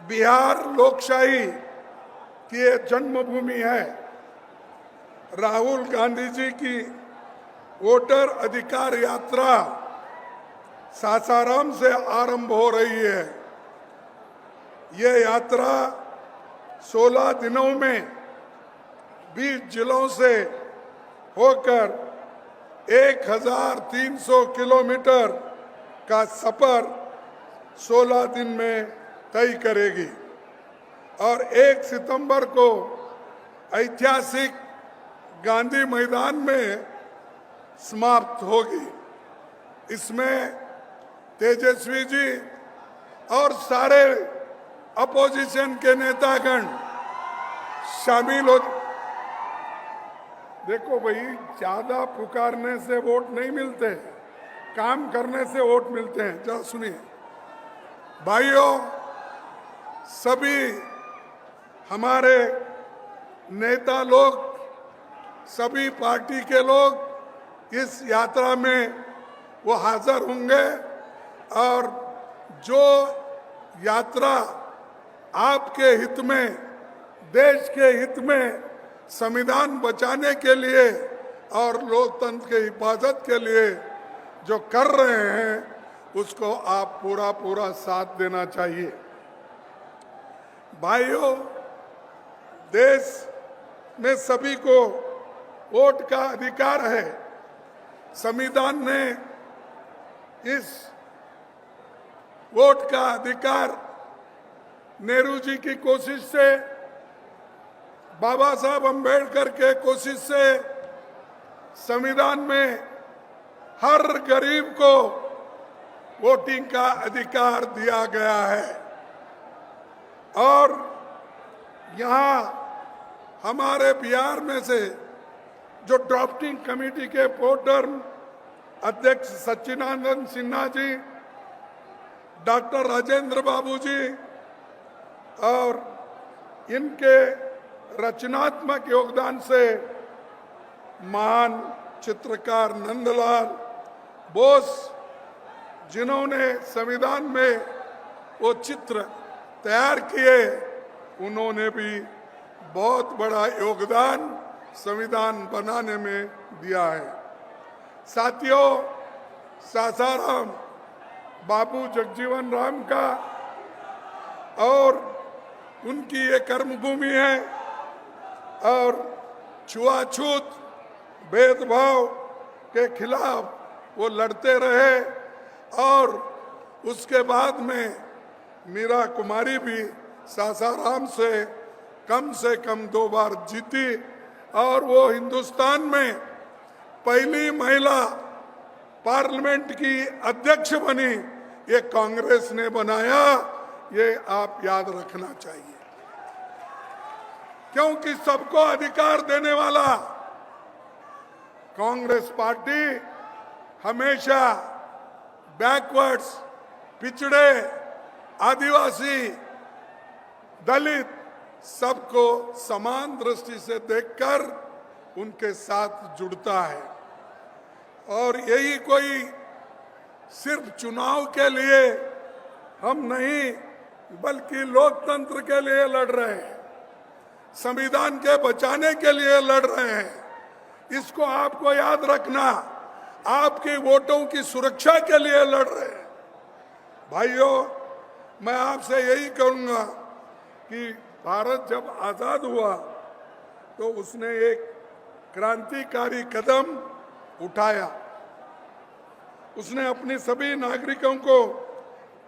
बिहार लोकशाही की ये जन्मभूमि है। राहुल गांधी जी की वोटर अधिकार यात्रा सासाराम से आरंभ हो रही है। ये यात्रा 16 दिनों में 20 जिलों से होकर 1300 किलोमीटर का सफर 16 दिन में तय करेगी और 1 सितंबर को ऐतिहासिक गांधी मैदान में समाप्त होगी। इसमें तेजस्वी जी और सारे अपोजिशन के नेतागण शामिल हो। देखो भाई, ज्यादा पुकारने से वोट नहीं मिलते, काम करने से वोट मिलते हैं। जरा सुनिए भाइयों, सभी हमारे नेता लोग, सभी पार्टी के लोग इस यात्रा में वो हाजिर होंगे और जो यात्रा आपके हित में, देश के हित में, संविधान बचाने के लिए और लोकतंत्र की हिफाजत के लिए जो कर रहे हैं उसको आप पूरा साथ देना चाहिए। भाइयों, देश में सभी को वोट का अधिकार है। संविधान ने इस वोट का अधिकार नेहरू जी की कोशिश से, बाबा साहब अंबेडकर के कोशिश से संविधान में हर गरीब को वोटिंग का अधिकार दिया गया है। और यहाँ हमारे बिहार में से जो ड्राफ्टिंग कमेटी के प्रोटर्म अध्यक्ष सच्चिदानंद सिन्हा जी, डॉक्टर राजेंद्र बाबू जी और इनके रचनात्मक योगदान से महान चित्रकार नंदलाल बोस, जिन्होंने संविधान में वो चित्र तैयार किए, उन्होंने भी बहुत बड़ा योगदान संविधान बनाने में दिया है। साथियों, सासाराम बाबू जगजीवन राम का और उनकी ये कर्मभूमि है और छुआछूत भेदभाव के खिलाफ वो लड़ते रहे और उसके बाद में मीरा कुमारी भी सासाराम से कम 2 बार जीती और वो हिंदुस्तान में पहली महिला पार्लियामेंट की अध्यक्ष बनी। ये कांग्रेस ने बनाया, ये आप याद रखना चाहिए, क्योंकि सबको अधिकार देने वाला कांग्रेस पार्टी हमेशा बैकवर्ड्स, पिछड़े, आदिवासी, दलित सबको समान दृष्टि से देखकर उनके साथ जुड़ता है। और यही कोई सिर्फ चुनाव के लिए हम नहीं, बल्कि लोकतंत्र के लिए लड़ रहे हैं, संविधान के बचाने के लिए लड़ रहे हैं। इसको आपको याद रखना, आपके वोटों की सुरक्षा के लिए लड़ रहे हैं। भाइयों, मैं आपसे यही कहूंगा कि भारत जब आजाद हुआ तो उसने एक क्रांतिकारी कदम उठाया। उसने अपने सभी नागरिकों को,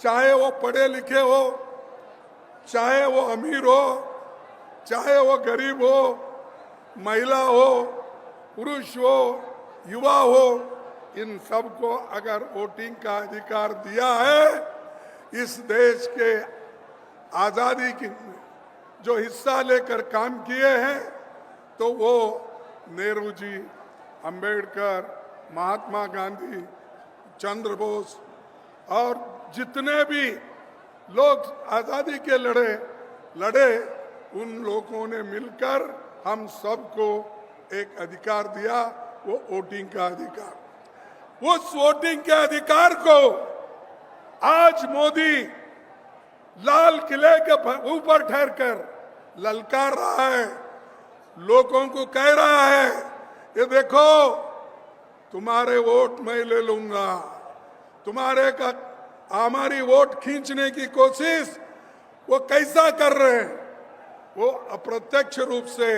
चाहे वो पढ़े लिखे हो, चाहे वो अमीर हो, चाहे वो गरीब हो, महिला हो, पुरुष हो, युवा हो, इन सबको अगर वोटिंग का अधिकार दिया है, इस देश के आजादी की जो हिस्सा लेकर काम किए हैं, तो वो नेहरू जी, अंबेडकर, महात्मा गांधी, चंद्र बोस और जितने भी लोग आजादी के लड़े, उन लोगों ने मिलकर हम सबको एक अधिकार दिया, वो वोटिंग का अधिकार। उस वोटिंग के अधिकार को आज मोदी लाल किले के ऊपर ठहरकर ललकार रहा है, लोगों को कह रहा है ये देखो तुम्हारे वोट मैं ले लूंगा, तुम्हारे का हमारी वोट खींचने की कोशिश वो कैसा कर रहे हैं, वो अप्रत्यक्ष रूप से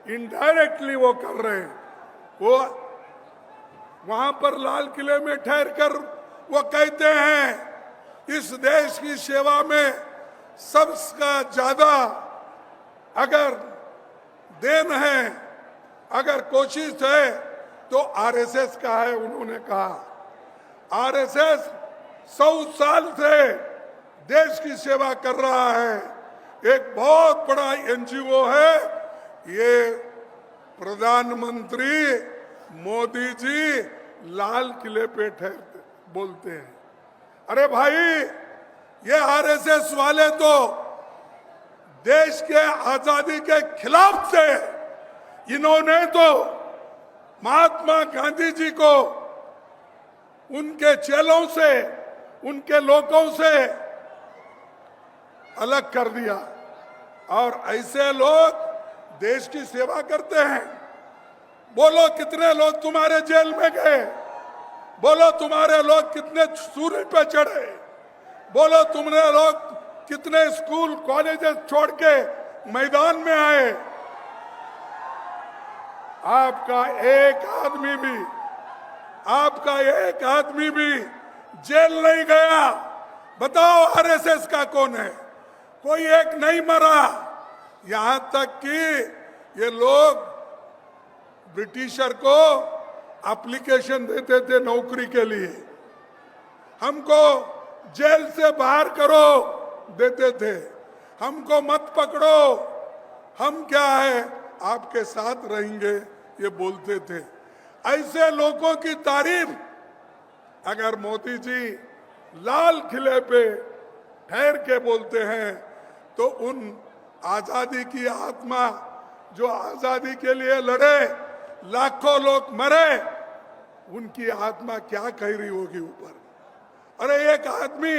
इनडायरेक्टली वो कर रहे हैं। वो वहां पर लाल किले में ठहर कर वो कहते हैं इस देश की सेवा में सबसे ज्यादा अगर देन है, अगर कोशिश है तो आरएसएस का है। उन्होंने कहा आरएसएस 100 साल से देश की सेवा कर रहा है, एक बहुत बड़ा एनजीओ है। ये प्रधानमंत्री मोदी जी लाल किले पे ठहरते बोलते हैं। अरे भाई ये आरएसएस वाले तो देश के आजादी के खिलाफ थे। इन्होंने तो महात्मा गांधी जी को उनके चेलों से, उनके लोगों से अलग कर दिया। और ऐसे लोग देश की सेवा करते हैं। बोलो कितने लोग तुम्हारे जेल में गए, बोलो तुम्हारे लोग कितने सूर्य पे चढ़े, बोलो तुमने लोग कितने स्कूल कॉलेजेस छोड़ के मैदान में आए। आपका एक आदमी भी जेल नहीं गया। बताओ आरएसएस का कौन है? कोई एक नहीं मरा। यहां तक कि ये लोग ब्रिटिशर को एप्लीकेशन देते थे नौकरी के लिए, हमको जेल से बाहर करो देते थे, हमको मत पकड़ो, हम क्या है आपके साथ रहेंगे ये बोलते थे। ऐसे लोगों की तारीफ अगर मोदी जी लाल किले पे ठहर के बोलते हैं तो उन आजादी की आत्मा जो आजादी के लिए लड़े, लाखों लोग मरे, उनकी आत्मा क्या कह रही होगी ऊपर। अरे एक आदमी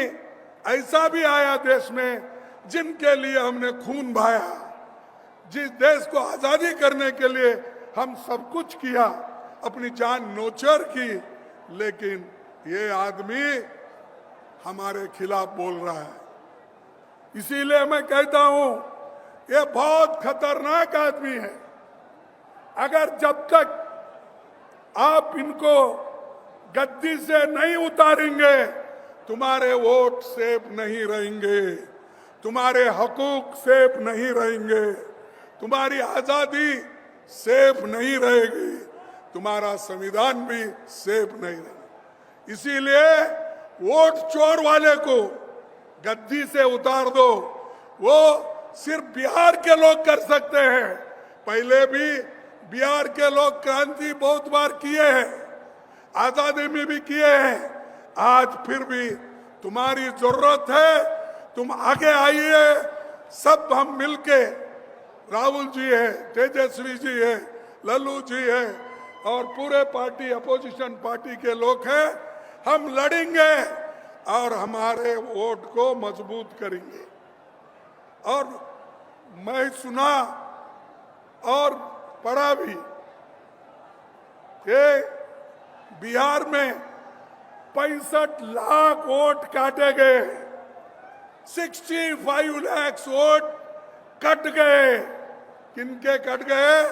ऐसा भी आया देश में जिनके लिए हमने खून बहाया, जिस देश को आजादी करने के लिए हम सब कुछ किया, अपनी जान नौचर की, लेकिन ये आदमी हमारे खिलाफ बोल रहा है। इसीलिए मैं कहता हूं ये बहुत खतरनाक आदमी है। अगर जब तक आप इनको गद्दी से नहीं उतारेंगे तुम्हारे वोट सेफ नहीं रहेंगे, तुम्हारे हकूक सेफ नहीं रहेंगे, तुम्हारी आजादी सेफ नहीं रहेगी, तुम्हारा संविधान भी सेफ नहीं रहेगा। इसीलिए वोट चोर वाले को गद्दी से उतार दो। वो सिर्फ बिहार के लोग कर सकते हैं। पहले भी बिहार के लोग क्रांति बहुत बार किए हैं, आजादी में भी किए हैं। आज फिर भी तुम्हारी जरूरत है, तुम आगे आइए। सब हम मिलके, राहुल जी है, तेजस्वी जी है, लल्लू जी है और पूरे पार्टी अपोजिशन पार्टी के लोग हैं, हम लड़ेंगे और हमारे वोट को मजबूत करेंगे। और मैं सुना और पढ़ा भी कि बिहार में 65 लाख वोट काटे गए, 65 लाख वोट कट गए। किनके कट गए?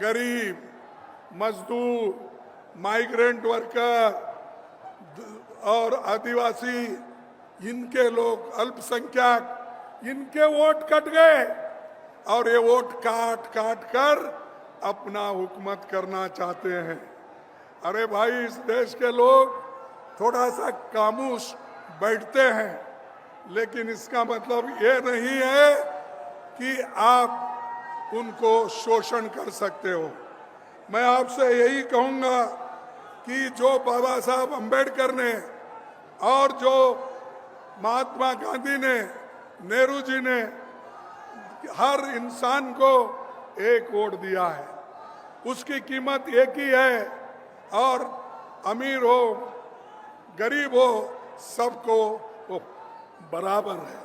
गरीब, मजदूर, माइग्रेंट वर्कर और आदिवासी, इनके लोग, अल्पसंख्यक, इनके वोट कट गए। और ये वोट काट काट कर अपना हुकूमत करना चाहते हैं। अरे भाई इस देश के लोग थोड़ा सा खामोश बैठते हैं, लेकिन इसका मतलब ये नहीं है कि आप उनको शोषण कर सकते हो। मैं आपसे यही कहूंगा कि जो बाबा साहब अंबेडकर ने और जो महात्मा गांधी ने, नेहरू जी ने हर इंसान को एक वोट दिया है, उसकी कीमत एक ही है। और अमीर हो गरीब हो सबको वो बराबर है।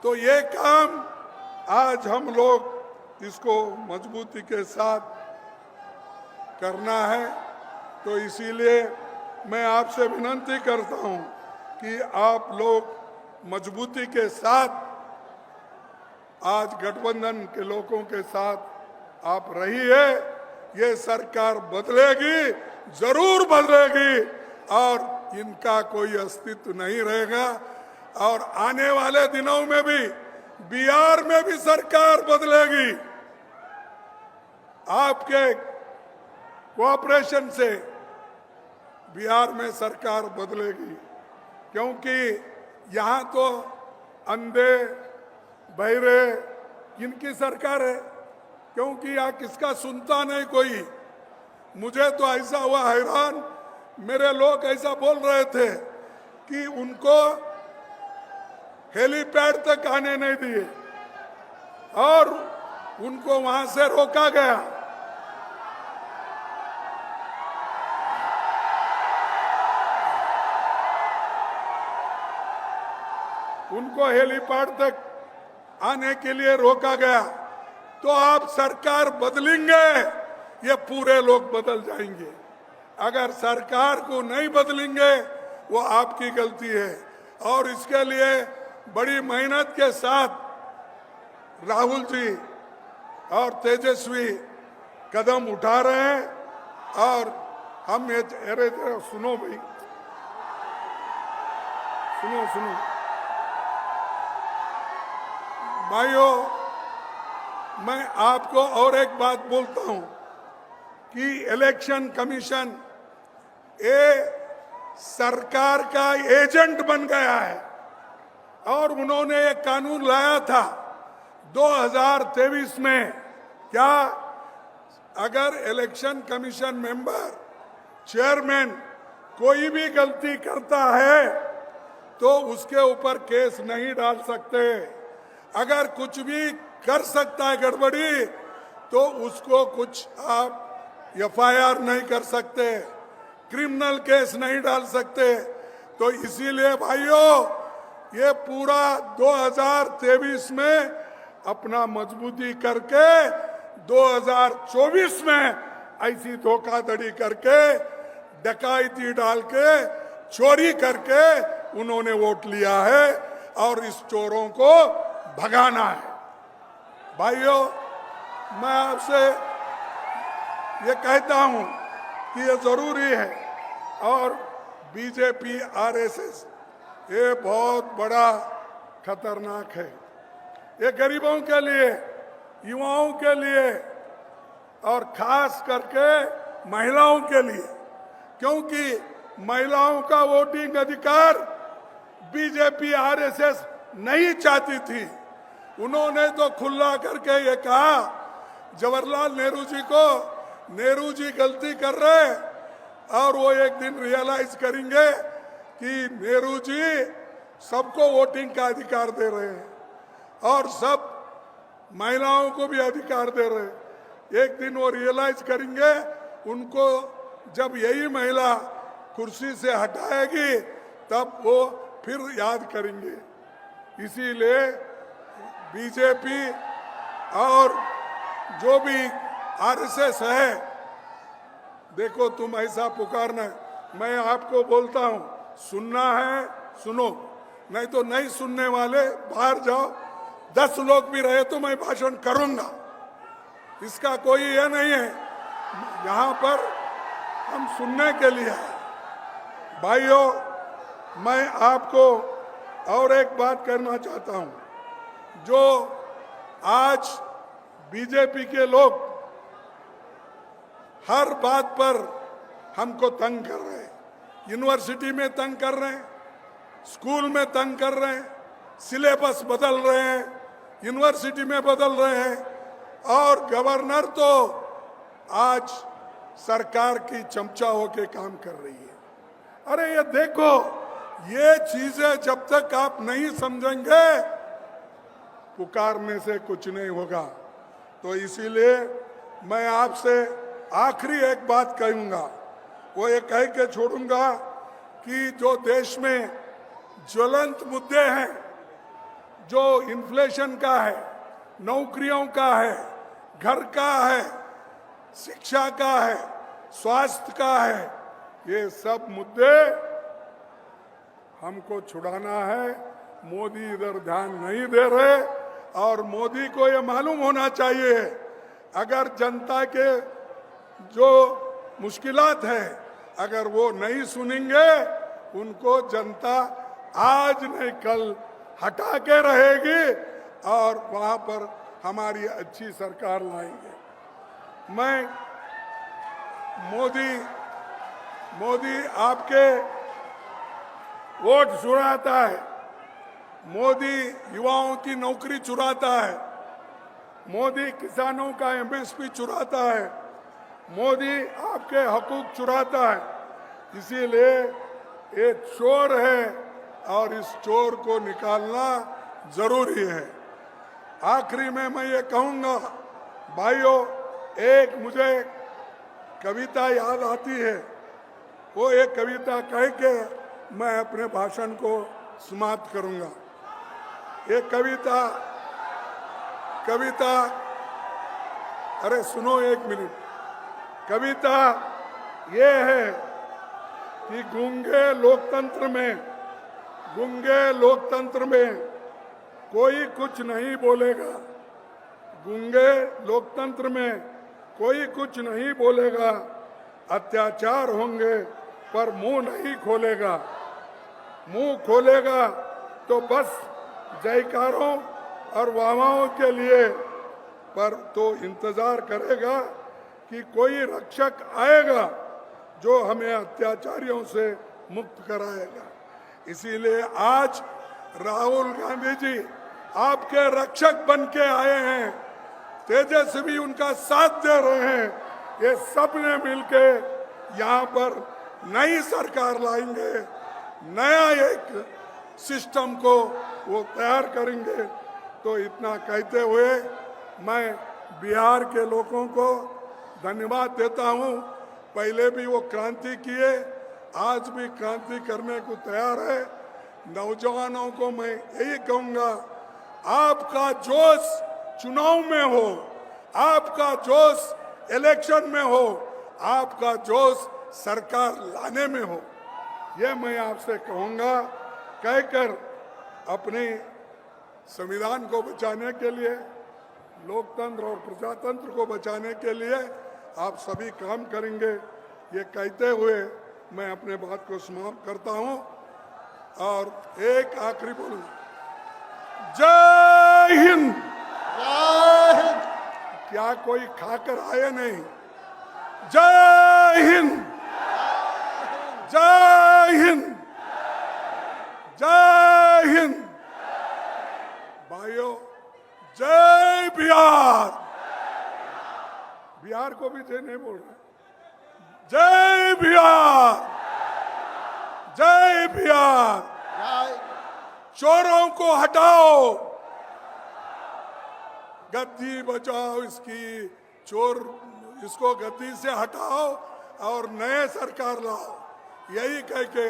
तो ये काम आज हम लोग इसको मजबूती के साथ करना है। तो इसीलिए मैं आपसे विनती करता हूं कि आप लोग मजबूती के साथ आज गठबंधन के लोगों के साथ आप रहिए। ये सरकार बदलेगी, जरूर बदलेगी और इनका कोई अस्तित्व नहीं रहेगा। और आने वाले दिनों में भी बिहार में भी सरकार बदलेगी। आपके कोऑपरेशन से बिहार में सरकार बदलेगी, क्योंकि यहाँ तो अंधे बहरे इनकी सरकार है, क्योंकि यहाँ किसका सुनता नहीं कोई। मुझे तो ऐसा हुआ हैरान, मेरे लोग ऐसा बोल रहे थे कि उनको हेलीपैड तक आने नहीं दिए और उनको वहां से रोका गया। उनको हेलीपैड तक आने के लिए रोका गया। तो आप सरकार बदलेंगे, ये पूरे लोग बदल जाएंगे। अगर सरकार को नहीं बदलेंगे वो आपकी गलती है। और इसके लिए बड़ी मेहनत के साथ राहुल जी और तेजस्वी कदम उठा रहे हैं। और हम ये अरे सुनो भाई, सुनो भाइयों, मैं आपको और एक बात बोलता हूं कि इलेक्शन कमीशन ये सरकार का एजेंट बन गया है। और उन्होंने एक कानून लाया था 2023 में, क्या अगर इलेक्शन कमीशन मेंबर चेयरमैन कोई भी गलती करता है तो उसके ऊपर केस नहीं डाल सकते। अगर कुछ भी कर सकता है गड़बड़ी तो उसको कुछ आप एफआईआर नहीं कर सकते, क्रिमिनल केस नहीं डाल सकते। तो इसीलिए भाइयों, ये पूरा 2023 में अपना मजबूती करके 2024 में ऐसी धोखाधड़ी करके, डकैती डाल के, चोरी करके उन्होंने वोट लिया है और इस चोरों को भगाना है। भाइयों, मैं आपसे ये कहता हूं कि ये जरूरी है। और बीजेपी आरएसएस ये बहुत बड़ा खतरनाक है। ये गरीबों के लिए, युवाओं के लिए और खास करके महिलाओं के लिए, क्योंकि महिलाओं का वोटिंग अधिकार बीजेपी आरएसएस नहीं चाहती थी। उन्होंने तो खुला करके ये कहा जवाहरलाल नेहरू जी को, नेहरू जी गलती कर रहे और वो एक दिन रियलाइज करेंगे कि नेहरू जी सबको वोटिंग का अधिकार दे रहे हैं और सब महिलाओं को भी अधिकार दे रहे हैं। एक दिन वो रियलाइज करेंगे, उनको जब यही महिला कुर्सी से हटाएगी तब वो फिर याद करेंगे। इसीलिए बीजेपी और जो भी आरएसएस है, देखो तुम ऐसा पुकारना, मैं आपको बोलता हूं, सुनना है सुनो, नहीं तो नहीं सुनने वाले बाहर जाओ। 10 लोग भी रहे तो मैं भाषण करूंगा, इसका कोई ये नहीं है। यहाँ पर हम सुनने के लिए हैं। भाइयों, मैं आपको और एक बात करना चाहता हूं। जो आज बीजेपी के लोग हर बात पर हमको तंग कर रहे हैं, यूनिवर्सिटी में तंग कर रहे हैं, स्कूल में तंग कर रहे हैं, सिलेबस बदल रहे हैं, यूनिवर्सिटी में बदल रहे हैं, और गवर्नर तो आज सरकार की चमचा होके काम कर रही है। अरे ये देखो, ये चीजें जब तक आप नहीं समझेंगे पुकारने से कुछ नहीं होगा। तो इसीलिए मैं आपसे आखिरी एक बात कहूंगा, वो ये कह के छोड़ूंगा कि जो देश में ज्वलंत मुद्दे हैं जो इन्फ्लेशन का है, नौकरियों का है, घर का है, शिक्षा का है, स्वास्थ्य का है, ये सब मुद्दे हमको छुड़ाना है। मोदी इधर ध्यान नहीं दे रहे और मोदी को ये मालूम होना चाहिए अगर जनता के जो मुश्किलात है अगर वो नहीं सुनेंगे उनको जनता आज नहीं कल हटा के रहेगी और वहां पर हमारी अच्छी सरकार लाएंगे। मैं मोदी आपके वोट चुराता है, मोदी युवाओं की नौकरी चुराता है, मोदी किसानों का एमएसपी चुराता है, मोदी आपके हकूक चुराता है। इसीलिए ये चोर है और इस चोर को निकालना जरूरी है। आखिरी में मैं ये कहूंगा भाइयों, एक मुझे कविता याद आती है, वो एक कविता कह के मैं अपने भाषण को समाप्त करूंगा। एक कविता अरे सुनो एक मिनट। कविता ये है कि गूंगे लोकतंत्र में कोई कुछ नहीं बोलेगा, गूंगे लोकतंत्र में कोई कुछ नहीं बोलेगा, अत्याचार होंगे पर मुंह नहीं खोलेगा, मुंह खोलेगा तो बस जयकारों और वाहवाहों के लिए, पर तो इंतजार करेगा कि कोई रक्षक आएगा जो हमें अत्याचारियों से मुक्त कराएगा। इसीलिए आज राहुल गांधी जी आपके रक्षक बन के आए हैं, तेजस्वी उनका साथ दे रहे हैं। ये सब ने मिलके यहाँ पर नई सरकार लाएंगे, नया एक सिस्टम को वो तैयार करेंगे। तो इतना कहते हुए मैं बिहार के लोगों को धन्यवाद देता हूँ। पहले भी वो क्रांति किए, आज भी क्रांति करने को तैयार है। नौजवानों को मैं यही कहूँगा, आपका जोश चुनाव में हो, आपका जोश इलेक्शन में हो, आपका जोश सरकार लाने में हो, ये मैं आपसे कहूँगा। कहकर अपने संविधान को बचाने के लिए, लोकतंत्र और प्रजातंत्र को बचाने के लिए आप सभी काम करेंगे, ये कहते हुए मैं अपने बात को समाप्त करता हूँ। और एक आखिरी बोलूँ, जय हिंद। क्या कोई खाकर आए नहीं? जय हिंद, जय हिंद, जय हिंद। भाइयों, जय बिहार। बिहार को भी जय नहीं बोल रहे। जय बिहार, जय बिहार। चोरों को हटाओ, गद्दी बचाओ, इसको गद्दी से हटाओ और नए सरकार लाओ। यही कह के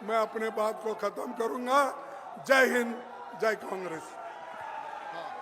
मैं अपने बात को खत्म करूंगा। जय हिंद, जय कांग्रेस।